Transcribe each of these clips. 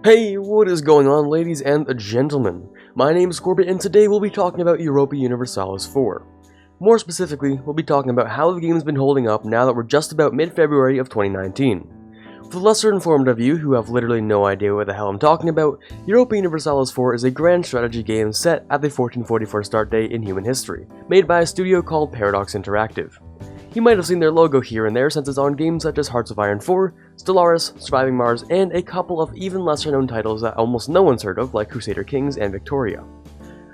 Hey, what is going on, ladies and gentlemen? My name is Quarbit, and today we'll be talking about Europa Universalis 4. More specifically, we'll be talking about how the game's been holding up now that we're just about mid-February of 2019. For the lesser informed of you who have literally no idea what the hell I'm talking about, Europa Universalis 4 is a grand strategy game set at the 1444 start date in human history, made by a studio called Paradox Interactive. You might have seen their logo here and there since it's on games such as Hearts of Iron 4, Stellaris, Surviving Mars, and a couple of even lesser known titles that almost no one's heard of like Crusader Kings and Victoria.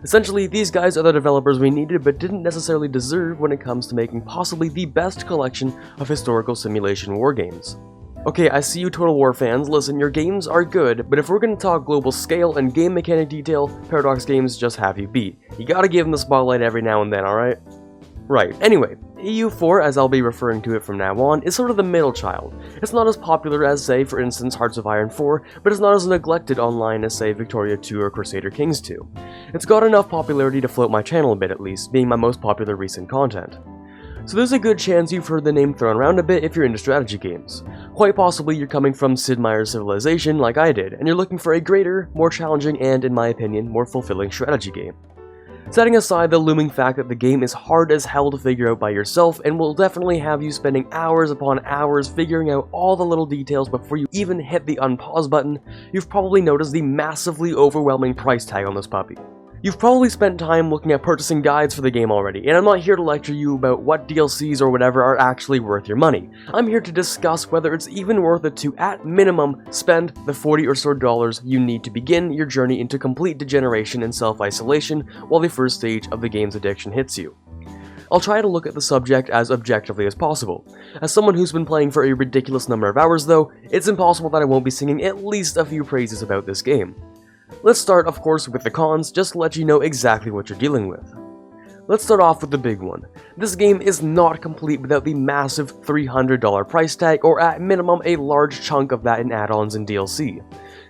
Essentially, these guys are the developers we needed but didn't necessarily deserve when it comes to making possibly the best collection of historical simulation war games. Okay, I see you Total War fans, listen, your games are good, but if we're gonna talk global scale and game mechanic detail, Paradox games just have you beat. You gotta give them the spotlight every now and then, alright? Right, anyway, EU4, as I'll be referring to it from now on, is sort of the middle child. It's not as popular as, say, for instance, Hearts of Iron 4, but it's not as neglected online as, say, Victoria 2 or Crusader Kings 2. It's got enough popularity to float my channel a bit at least, being my most popular recent content. So there's a good chance you've heard the name thrown around a bit if you're into strategy games. Quite possibly you're coming from Sid Meier's Civilization like I did, and you're looking for a greater, more challenging, and, in my opinion, more fulfilling strategy game. Setting aside the looming fact that the game is hard as hell to figure out by yourself and will definitely have you spending hours upon hours figuring out all the little details before you even hit the unpause button, you've probably noticed the massively overwhelming price tag on this puppy. You've probably spent time looking at purchasing guides for the game already, and I'm not here to lecture you about what DLCs or whatever are actually worth your money. I'm here to discuss whether it's even worth it to, at minimum, spend the $40 or so you need to begin your journey into complete degeneration and self-isolation while the first stage of the game's addiction hits you. I'll try to look at the subject as objectively as possible. As someone who's been playing for a ridiculous number of hours though, it's impossible that I won't be singing at least a few praises about this game. Let's start, of course, with the cons, just to let you know exactly what you're dealing with. Let's start off with the big one. This game is not complete without the massive $300 price tag, or at minimum a large chunk of that in add-ons and DLC.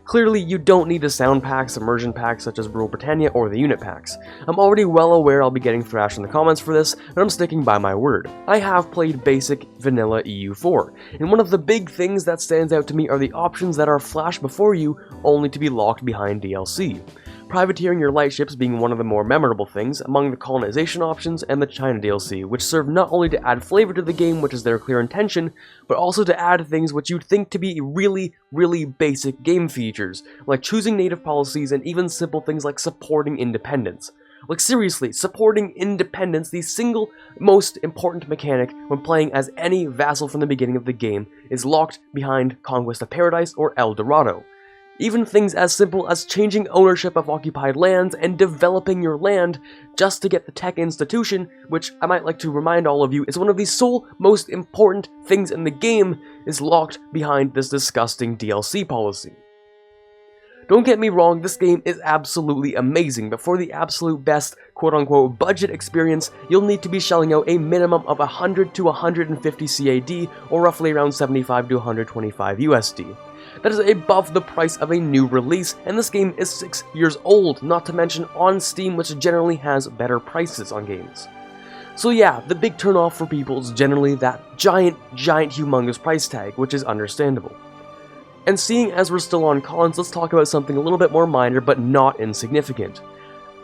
Clearly, you don't need the sound packs, immersion packs such as Rule Britannia or the unit packs. I'm already well aware I'll be getting thrashed in the comments for this, and I'm sticking by my word. I have played basic vanilla EU4, and one of the big things that stands out to me are the options that are flashed before you, only to be locked behind DLC. Privateering your lightships being one of the more memorable things among the colonization options and the China DLC, which serve not only to add flavor to the game, which is their clear intention, but also to add things which you'd think to be really basic game features, like choosing native policies and even simple things like supporting independence. Like seriously, supporting independence, the single most important mechanic when playing as any vassal from the beginning of the game, is locked behind Conquest of Paradise or El Dorado. Even things as simple as changing ownership of occupied lands and developing your land just to get the tech institution, which I might like to remind all of you is one of the sole most important things in the game, is locked behind this disgusting DLC policy. Don't get me wrong, this game is absolutely amazing, but for the absolute best quote-unquote budget experience, you'll need to be shelling out a minimum of 100 to 150 CAD, or roughly around 75 to 125 USD. That is above the price of a new release, and this game is 6 years old, not to mention on Steam, which generally has better prices on games. So yeah, the big turnoff for people is generally that giant humongous price tag, which is understandable. And seeing as we're still on cons, let's talk about something a little bit more minor but not insignificant.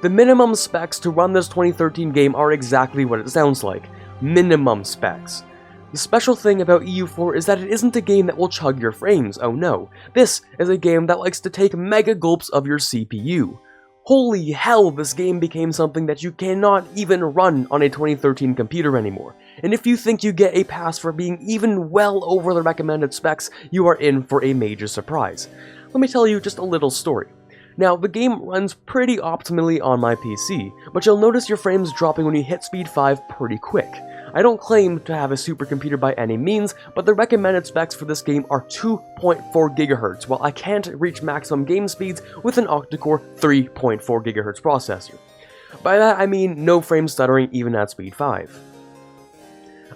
The minimum specs to run this 2013 game are exactly what it sounds like. Minimum specs. The special thing about EU4 is that it isn't a game that will chug your frames, oh no. This is a game that likes to take mega gulps of your CPU. Holy hell, this game became something that you cannot even run on a 2013 computer anymore. And if you think you get a pass for being even well over the recommended specs, you are in for a major surprise. Let me tell you just a little story. Now, the game runs pretty optimally on my PC, but you'll notice your frames dropping when you hit speed 5 pretty quick. I don't claim to have a supercomputer by any means, but the recommended specs for this game are 2.4 GHz, while I can't reach maximum game speeds with an octa-core 3.4 GHz processor. By that I mean no frame stuttering even at speed 5.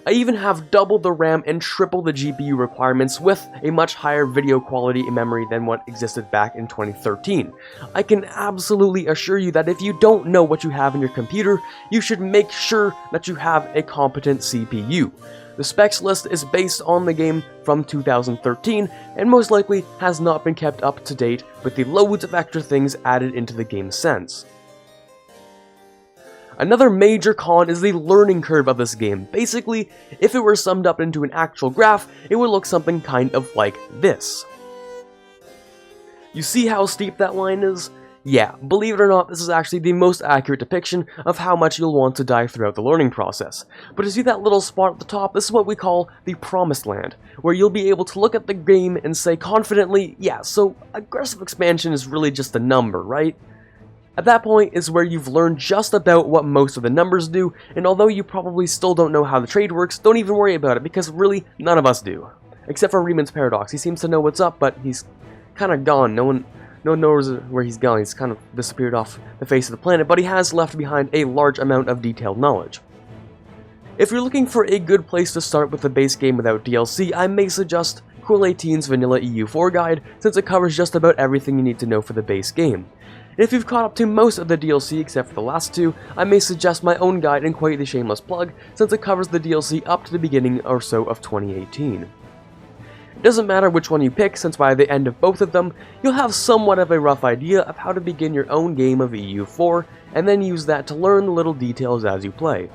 I even have double the RAM and triple the GPU requirements with a much higher video quality and memory than what existed back in 2013. I can absolutely assure you that if you don't know what you have in your computer, you should make sure that you have a competent CPU. The specs list is based on the game from 2013 and most likely has not been kept up to date with the loads of extra things added into the game since. Another major con is the learning curve of this game. Basically, if it were summed up into an actual graph, it would look something kind of like this. You see how steep that line is? Yeah, believe it or not, this is actually the most accurate depiction of how much you'll want to die throughout the learning process. But you see that little spot at the top? This is what we call the Promised Land, where you'll be able to look at the game and say confidently, yeah, so aggressive expansion is really just a number, right? At that point is where you've learned just about what most of the numbers do, and although you probably still don't know how the trade works, don't even worry about it, because really, none of us do. Except for Riemann's Paradox. He seems to know what's up, but he's kind of gone. No one knows where he's gone. He's kind of disappeared off the face of the planet, but he has left behind a large amount of detailed knowledge. If you're looking for a good place to start with the base game without DLC, I may suggest Cool18's Vanilla EU4 guide, since it covers just about everything you need to know for the base game. And if you've caught up to most of the DLC except for the last two, I may suggest my own guide and quite the shameless plug, since it covers the DLC up to the beginning or so of 2018. It doesn't matter which one you pick, since by the end of both of them, you'll have somewhat of a rough idea of how to begin your own game of EU4, and then use that to learn the little details as you play.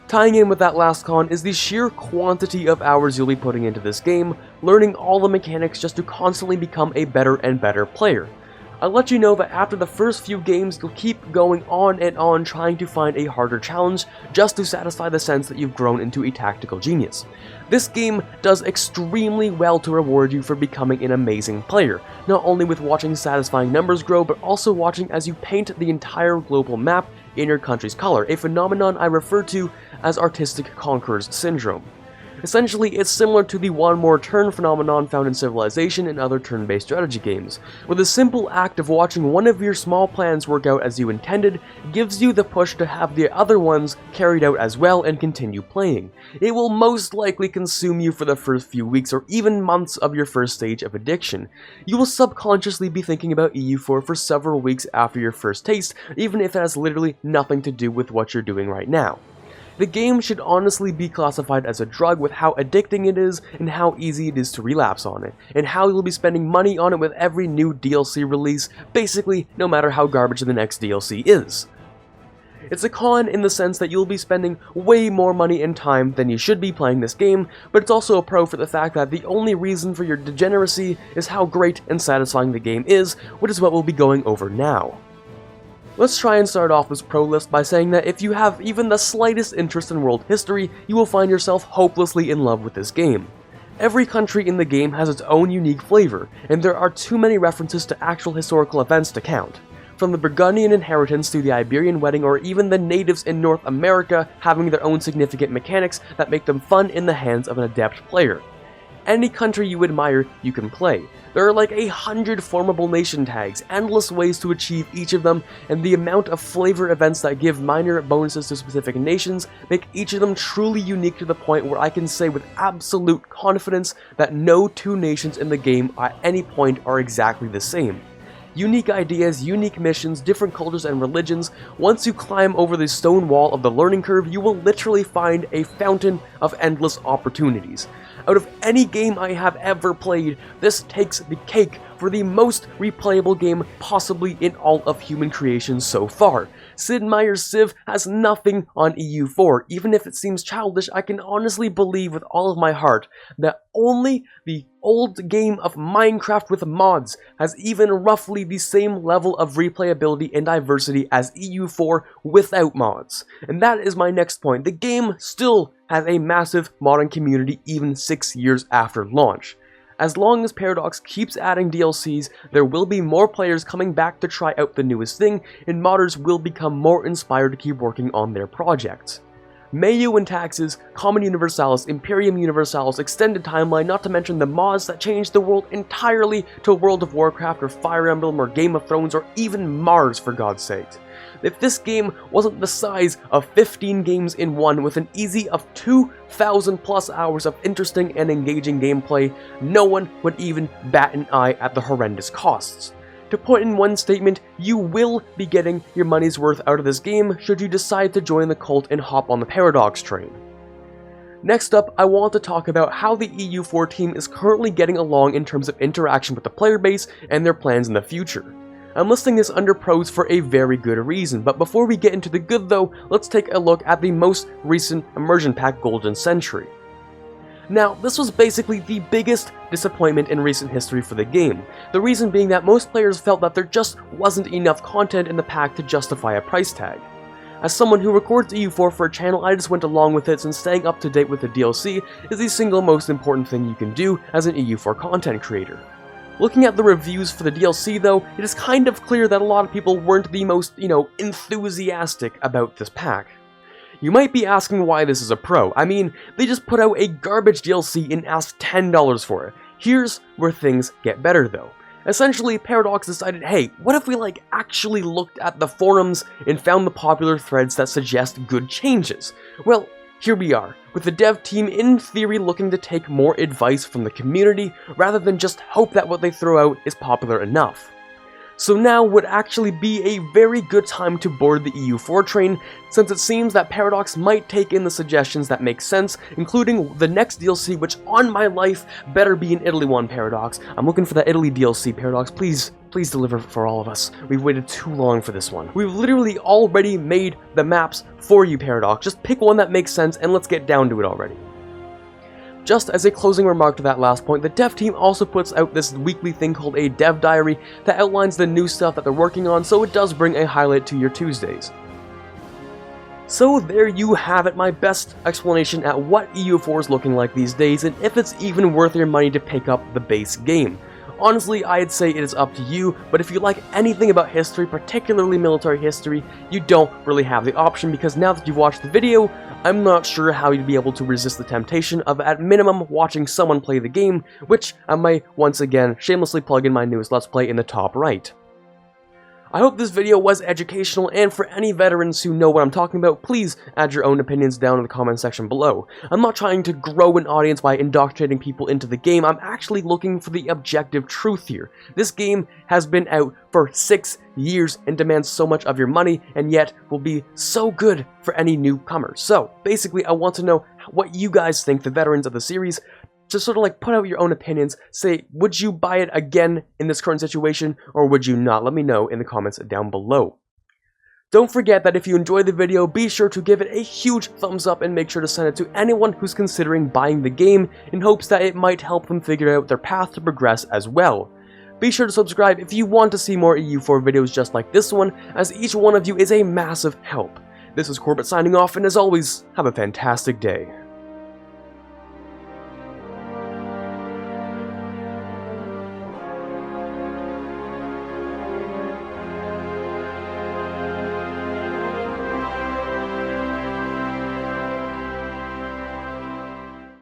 Tying in with that last con is the sheer quantity of hours you'll be putting into this game, learning all the mechanics just to constantly become a better and better player. I'll let you know that after the first few games, you'll keep going on and on trying to find a harder challenge just to satisfy the sense that you've grown into a tactical genius. This game does extremely well to reward you for becoming an amazing player, not only with watching satisfying numbers grow, but also watching as you paint the entire global map in your country's color, a phenomenon I refer to as artistic conqueror's syndrome. Essentially, it's similar to the one more turn phenomenon found in Civilization and other turn-based strategy games, where the simple act of watching one of your small plans work out as you intended gives you the push to have the other ones carried out as well and continue playing. It will most likely consume you for the first few weeks or even months of your first stage of addiction. You will subconsciously be thinking about EU4 for several weeks after your first taste, even if it has literally nothing to do with what you're doing right now. The game should honestly be classified as a drug with how addicting it is and how easy it is to relapse on it, and how you'll be spending money on it with every new DLC release, basically no matter how garbage the next DLC is. It's a con in the sense that you'll be spending way more money and time than you should be playing this game, but it's also a pro for the fact that the only reason for your degeneracy is how great and satisfying the game is, which is what we'll be going over now. Let's try and start off this pro list by saying that if you have even the slightest interest in world history, you will find yourself hopelessly in love with this game. Every country in the game has its own unique flavor, and there are too many references to actual historical events to count. From the Burgundian inheritance to the Iberian wedding, or even the natives in North America having their own significant mechanics that make them fun in the hands of an adept player. Any country you admire, you can play. There are like 100 formable nation tags, endless ways to achieve each of them, and the amount of flavor events that give minor bonuses to specific nations make each of them truly unique to the point where I can say with absolute confidence that no two nations in the game at any point are exactly the same. Unique ideas, unique missions, different cultures and religions. Once you climb over the stone wall of the learning curve, you will literally find a fountain of endless opportunities. Out of any game I have ever played, this takes the cake for the most replayable game possibly in all of human creation so far. Sid Meier's Civ has nothing on EU4. Even if it seems childish, I can honestly believe with all of my heart that only the old game of Minecraft with mods has even roughly the same level of replayability and diversity as EU4 without mods. And that is my next point. The game still has a massive modding community even 6 years after launch. As long as Paradox keeps adding DLCs, there will be more players coming back to try out the newest thing, and modders will become more inspired to keep working on their projects. Mayu and taxes, Common Universalis, Imperium Universalis, Extended Timeline, not to mention the mods that change the world entirely to World of Warcraft or Fire Emblem or Game of Thrones or even Mars, for God's sake. If this game wasn't the size of 15 games in one with an easy of 2,000 plus hours of interesting and engaging gameplay, no one would even bat an eye at the horrendous costs. To put in one statement, you will be getting your money's worth out of this game should you decide to join the cult and hop on the Paradox train. Next up, I want to talk about how the EU4 team is currently getting along in terms of interaction with the player base and their plans in the future. I'm listing this under pros for a very good reason, but before we get into the good though, let's take a look at the most recent Immersion Pack Golden Century. Now, this was basically the biggest disappointment in recent history for the game, the reason being that most players felt that there just wasn't enough content in the pack to justify a price tag. As someone who records EU4 for a channel, I just went along with it since staying up to date with the DLC is the single most important thing you can do as an EU4 content creator. Looking at the reviews for the DLC though, it is kind of clear that a lot of people weren't the most, enthusiastic about this pack. You might be asking why this is a pro. I mean, they just put out a garbage DLC and asked $10 for it. Here's where things get better though. Essentially, Paradox decided, hey, what if we actually looked at the forums and found the popular threads that suggest good changes? Well, here we are, with the dev team in theory looking to take more advice from the community rather than just hope that what they throw out is popular enough. So now would actually be a very good time to board the EU4 train, since it seems that Paradox might take in the suggestions that make sense, including the next DLC, which on my life better be an Italy one, Paradox. I'm looking for that Italy DLC, Paradox. Please deliver for all of us. We've waited too long for this one. We've literally already made the maps for you, Paradox. Just pick one that makes sense and let's get down to it already. Just as a closing remark to that last point, the dev team also puts out this weekly thing called a dev diary that outlines the new stuff that they're working on, so it does bring a highlight to your Tuesdays. So there you have it, my best explanation at what EU4 is looking like these days, and if it's even worth your money to pick up the base game. Honestly, I'd say it is up to you, but if you like anything about history, particularly military history, you don't really have the option, because now that you've watched the video, I'm not sure how you'd be able to resist the temptation of, at minimum, watching someone play the game, which I might once again shamelessly plug in my newest Let's Play in the top right. I hope this video was educational, and for any veterans who know what I'm talking about, please add your own opinions down in the comment section below. I'm not trying to grow an audience by indoctrinating people into the game, I'm actually looking for the objective truth here. This game has been out for 6 years and demands so much of your money, and yet will be so good for any newcomer. So, basically, I want to know what you guys think, the veterans of the series. Just sort of put out your own opinions, say, would you buy it again in this current situation, or would you not? Let me know in the comments down below. Don't forget that if you enjoyed the video, be sure to give it a huge thumbs up and make sure to send it to anyone who's considering buying the game in hopes that it might help them figure out their path to progress as well. Be sure to subscribe if you want to see more EU4 videos just like this one, as each one of you is a massive help. This is Quarbit signing off, and as always, have a fantastic day.